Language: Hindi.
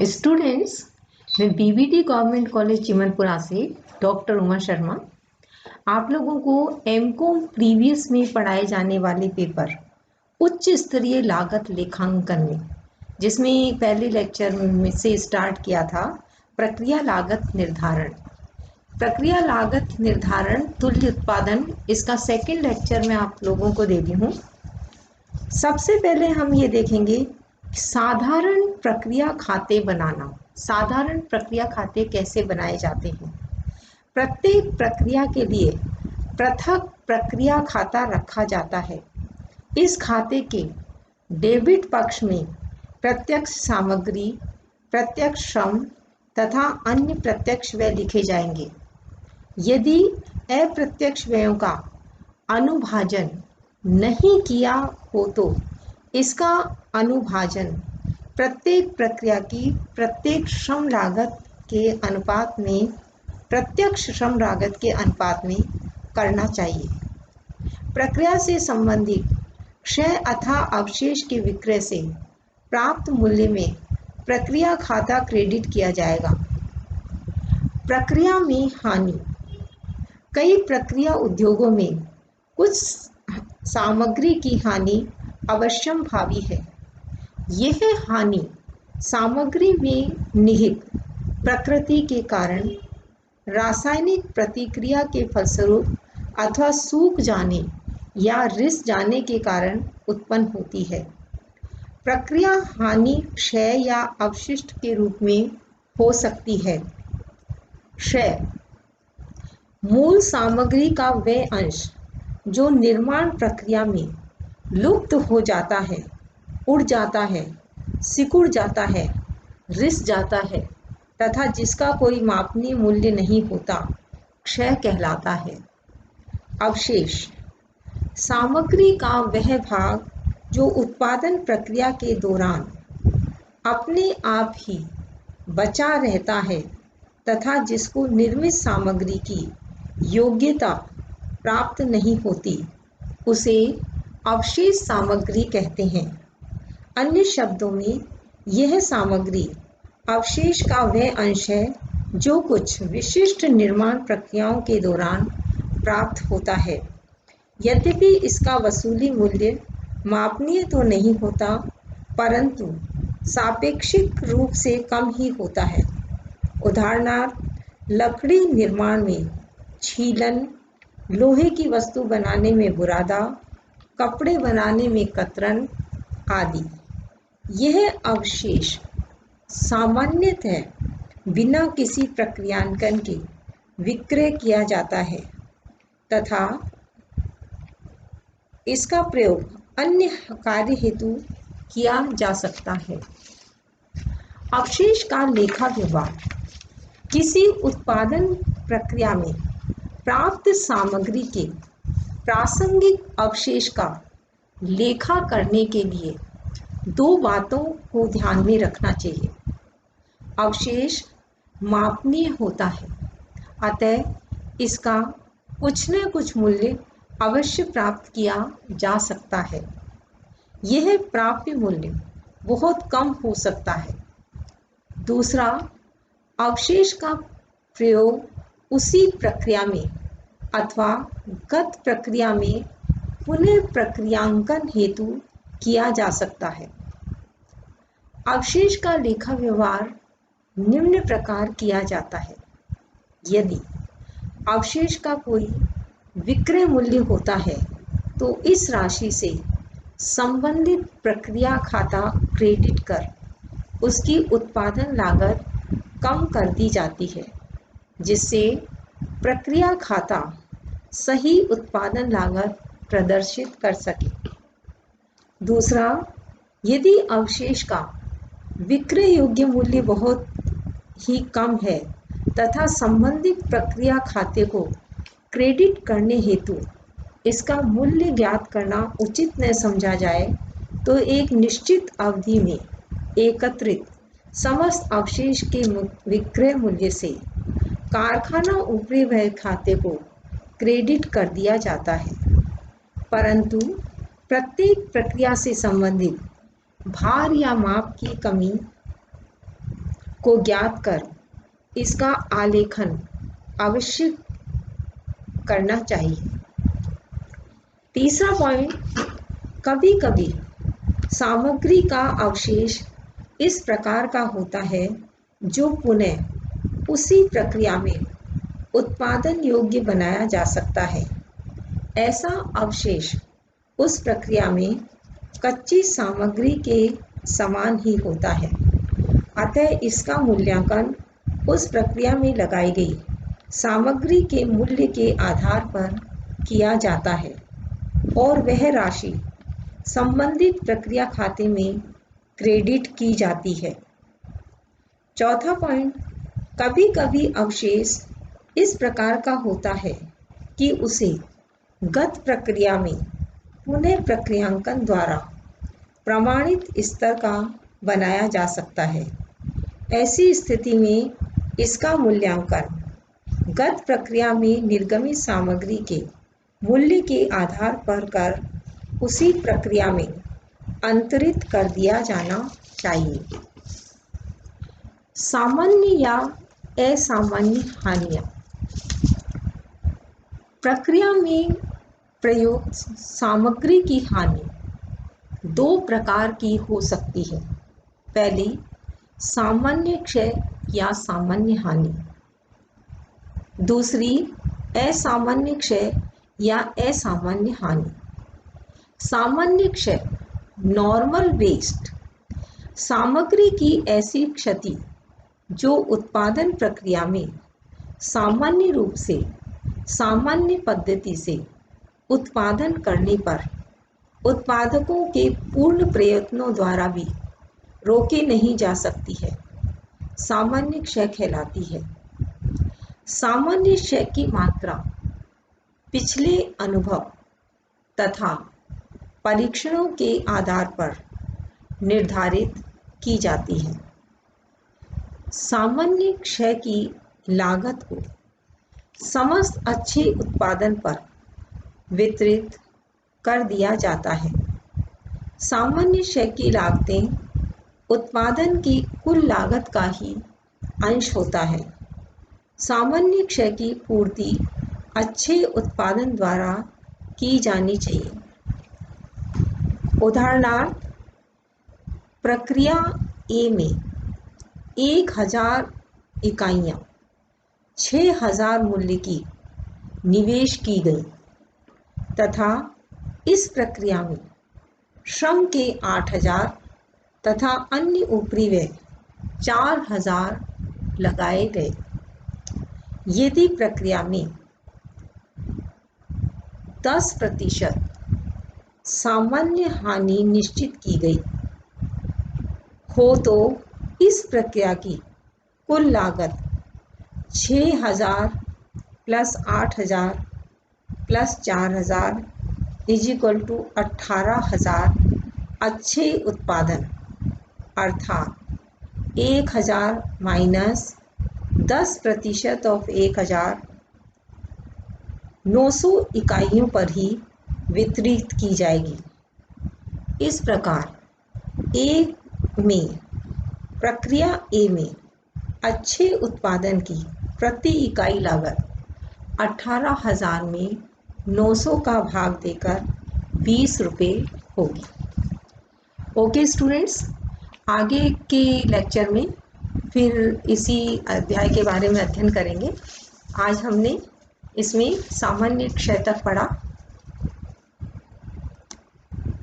स्टूडेंट्स, मैं बीबीटी गवर्नमेंट कॉलेज चिमनपुरा से डॉक्टर उमा शर्मा आप लोगों को एमकॉम प्रीवियस में पढ़ाए जाने वाले पेपर उच्च स्तरीय लागत लेखांकन में, जिसमें पहले लेक्चर में से स्टार्ट किया था प्रक्रिया लागत निर्धारण। प्रक्रिया लागत निर्धारण तुल्य उत्पादन, इसका सेकंड लेक्चर मैं आप लोगों को दे दी हूँ। सबसे पहले हम ये देखेंगे साधारण प्रक्रिया खाते बनाना। साधारण प्रक्रिया खाते कैसे बनाए जाते हैं। प्रत्येक प्रक्रिया के लिए पृथक प्रक्रिया खाता रखा जाता है। इस खाते के डेबिट पक्ष में प्रत्यक्ष सामग्री, प्रत्यक्ष श्रम तथा अन्य प्रत्यक्ष व्यय लिखे जाएंगे। यदि अप्रत्यक्ष व्ययों का अनुभाजन नहीं किया हो तो इसका अनुभाजन प्रत्येक प्रक्रिया की प्रत्येक श्रम लागत के अनुपात में, प्रत्यक्ष श्रम लागत के अनुपात में करना चाहिए। प्रक्रिया से संबंधित क्षय अथवा अवशेष के विक्रय से प्राप्त मूल्य में प्रक्रिया खाता क्रेडिट किया जाएगा। प्रक्रिया में हानि। कई प्रक्रिया उद्योगों में कुछ सामग्री की हानि अवश्यम भावी है। यह हानि सामग्री में निहित प्रकृति के कारण, रासायनिक प्रतिक्रिया के फलस्वरूप अथवा सूख जाने या रिस जाने के कारण उत्पन्न होती है। प्रक्रिया हानि क्षय या अवशिष्ट के रूप में हो सकती है। क्षय मूल सामग्री का वह अंश जो निर्माण प्रक्रिया में लुप्त हो जाता है, उड़ जाता है, सिकुड़ जाता है, रिस जाता है तथा जिसका कोई मापनीय मूल्य नहीं होता, क्षय कहलाता है। अवशेष सामग्री का वह भाग जो उत्पादन प्रक्रिया के दौरान अपने आप ही बचा रहता है तथा जिसको निर्मित सामग्री की योग्यता प्राप्त नहीं होती, उसे अवशेष सामग्री कहते हैं। अन्य शब्दों में यह सामग्री अवशेष का वह अंश है जो कुछ विशिष्ट निर्माण प्रक्रियाओं के दौरान प्राप्त होता है। यद्यपि इसका वसूली मूल्य मापनीय तो नहीं होता, परंतु सापेक्षिक रूप से कम ही होता है। उदाहरणार्थ लकड़ी निर्माण में छीलन, लोहे की वस्तु बनाने में बुरादा, कपड़े बनाने में कतरन आदि। यह अवशेष सामान्यतः बिना किसी प्रक्रियांकन के विक्रय किया जाता है तथा इसका प्रयोग अन्य कार्य हेतु किया जा सकता है। अवशेष का लेखा व्यवहार किसी उत्पादन प्रक्रिया में प्राप्त सामग्री के प्रासंगिक अवशेष का लेखा करने के लिए दो बातों को ध्यान में रखना चाहिए। अवशेष मापनीय होता है, अतः इसका कुछ न कुछ मूल्य अवश्य प्राप्त किया जा सकता है। यह प्राप्य मूल्य बहुत कम हो सकता है। दूसरा, अवशेष का प्रयोग उसी प्रक्रिया में अथवा गत प्रक्रिया में पुनः प्रक्रियांकन हेतु किया जा सकता है। अवशेष का लेखा व्यवहार निम्न प्रकार किया जाता है। यदि अवशेष का कोई विक्रय मूल्य होता है तो इस राशि से संबंधित प्रक्रिया खाता क्रेडिट कर उसकी उत्पादन लागत कम कर दी जाती है, जिससे प्रक्रिया खाता सही उत्पादन लागत प्रदर्शित कर सके। दूसरा, यदि अवशेष का विक्रय योग्य मूल्य बहुत ही कम है तथा संबंधित प्रक्रिया खाते को क्रेडिट करने हेतु इसका मूल्य ज्ञात करना उचित न समझा जाए तो एक निश्चित अवधि में एकत्रित समस्त अवशेष के विक्रय मूल्य से कारखाना ऊपरी व्यय खाते को क्रेडिट कर दिया जाता है, परंतु प्रत्येक प्रक्रिया से संबंधित भार या माप की कमी को ज्ञात कर इसका आलेखन अवश्य करना चाहिए। तीसरा पॉइंट, कभी कभी सामग्री का अवशेष इस प्रकार का होता है जो पुनः उसी प्रक्रिया में उत्पादन योग्य बनाया जा सकता है। ऐसा अवशेष उस प्रक्रिया में कच्ची सामग्री के समान ही होता है, अतः इसका मूल्यांकन उस प्रक्रिया में लगाई गई सामग्री के मूल्य के आधार पर किया जाता है और वह राशि संबंधित प्रक्रिया खाते में क्रेडिट की जाती है। चौथा पॉइंट, कभी कभी अवशेष इस प्रकार का होता है कि उसे गत प्रक्रिया में पुनः प्रक्रियांकन द्वारा प्रमाणित स्तर का बनाया जा सकता है। ऐसी स्थिति में इसका मूल्यांकन गत प्रक्रिया में निर्गमित सामग्री के मूल्य के आधार पर कर उसी प्रक्रिया में अंतरित कर दिया जाना चाहिए। सामान्य या असामान्य हानियाँ। प्रक्रिया में प्रयुक्त सामग्री की हानि दो प्रकार की हो सकती है। पहली, सामान्य क्षय या सामान्य हानि। दूसरी, असामान्य क्षय या असामान्य हानि। सामान्य क्षय, नॉर्मल वेस्ट, सामग्री की ऐसी क्षति जो उत्पादन प्रक्रिया में सामान्य रूप से सामान्य पद्धति से उत्पादन करने पर उत्पादकों के पूर्ण प्रयत्नों द्वारा भी रोके नहीं जा सकती है, सामान्य क्षय कहलाती है। सामान्य क्षय की मात्रा पिछले अनुभव तथा परीक्षणों के आधार पर निर्धारित की जाती है। सामान्य क्षय की लागत को समस्त अच्छे उत्पादन पर वितरित कर दिया जाता है। सामान्य क्षय की लागतें उत्पादन की कुल लागत का ही अंश होता है। सामान्य क्षय की पूर्ति अच्छे उत्पादन द्वारा की जानी चाहिए। उदाहरणार्थ, प्रक्रिया ए में 1000 इकाइयाँ 6000 मूल्य की निवेश की गई तथा इस प्रक्रिया में श्रम के 8000 तथा अन्य ऊपरी व्यय 4000 लगाए गए। यदि प्रक्रिया में 10% सामान्य हानि निश्चित की गई हो तो इस प्रक्रिया की कुल लागत 6000 प्लस 8000 प्लस 4000 = 18000 अच्छे उत्पादन अर्थात 1000 माइनस 10% ऑफ 1000 900 इकाइयों पर ही वितरित की जाएगी। इस प्रकार प्रक्रिया ए में अच्छे उत्पादन की प्रति इकाई लागत 18000 में 900 का भाग देकर 20 रुपये होगी। ओके स्टूडेंट्स, आगे के लेक्चर में फिर इसी अध्याय के बारे में अध्ययन करेंगे। आज हमने इसमें सामान्य क्षय तक पढ़ा।